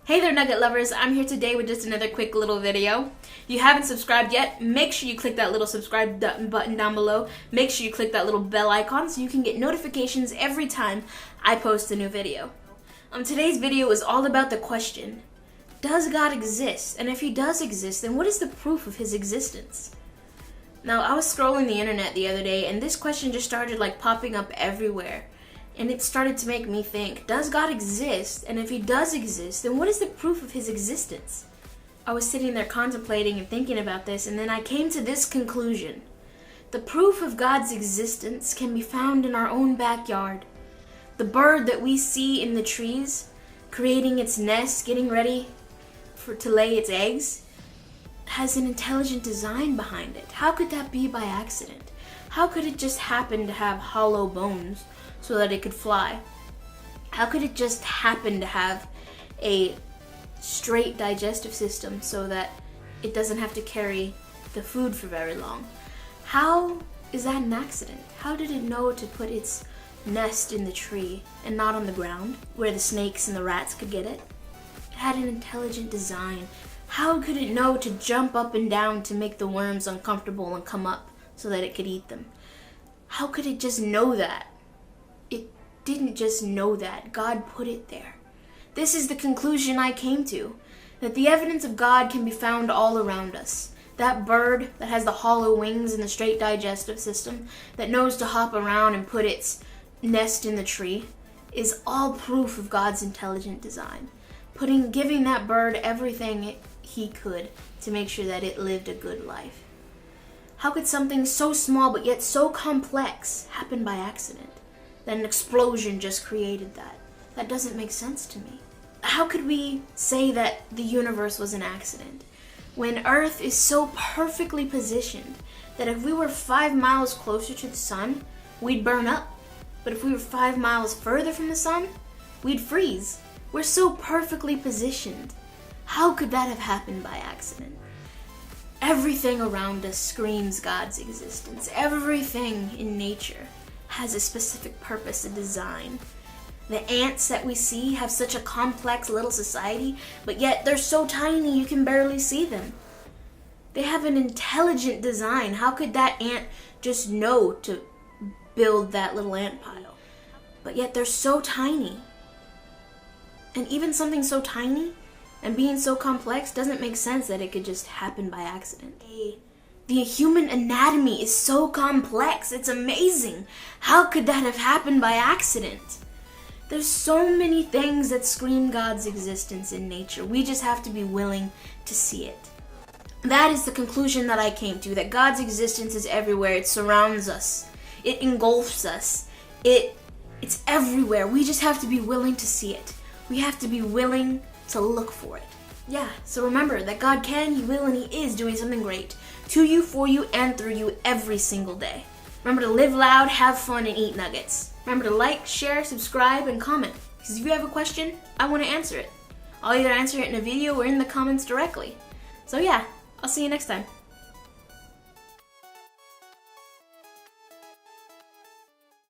Hey there, Nugget Lovers. I'm here today with just another quick little video. If you haven't subscribed yet, make sure you click that little subscribe button down below. Make sure you click that little bell icon so you can get notifications every time I post a new video. Today's video is all about the question, does God exist? And if he does exist, then what is the proof of his existence? Now, I was scrolling the internet the other day and this question just started popping up everywhere. And it started to make me think, does God exist? And if he does exist, then what is the proof of his existence? I was sitting there contemplating and thinking about this, and then I came to this conclusion. The proof of God's existence can be found in our own backyard. The bird that we see in the trees, creating its nest, getting ready to lay its eggs, has an intelligent design behind it. How could that be by accident? How could it just happen to have hollow bones so that it could fly? How could it just happen to have a straight digestive system so that it doesn't have to carry the food for very long? How is that an accident? How did it know to put its nest in the tree and not on the ground where the snakes and the rats could get it? It had an intelligent design. How could it know to jump up and down to make the worms uncomfortable and come up so that it could eat them? How could it just know that? It didn't just know that. God put it there. This is the conclusion I came to, that the evidence of God can be found all around us. That bird that has the hollow wings and the straight digestive system, that knows to hop around and put its nest in the tree, is all proof of God's intelligent design. Giving that bird everything he could to make sure that it lived a good life. How could something so small but yet so complex happen by accident? That an explosion just created that? That doesn't make sense to me. How could we say that the universe was an accident when Earth is so perfectly positioned that if we were 5 miles closer to the sun, we'd burn up, but if we were 5 miles further from the sun, we'd freeze? We're so perfectly positioned. How could that have happened by accident? Everything around us screams God's existence. Everything in nature has a specific purpose and design. The ants that we see have such a complex little society, but yet they're so tiny you can barely see them. They have an intelligent design. How could that ant just know to build that little ant pile? But yet they're so tiny. And even something so tiny and being so complex doesn't make sense that it could just happen by accident. The human anatomy is so complex, it's amazing. How could that have happened by accident? There's so many things that scream God's existence in nature. We just have to be willing to see it. That is the conclusion that I came to, that God's existence is everywhere. It surrounds us. It engulfs us. It's everywhere. We just have to be willing to see it. We have to be willing to look for it. Yeah, so remember that God can, he will, and he is doing something great to you, for you, and through you every single day. Remember to live loud, have fun, and eat nuggets. Remember to like, share, subscribe, and comment. Because if you have a question, I want to answer it. I'll either answer it in a video or in the comments directly. So yeah, I'll see you next time.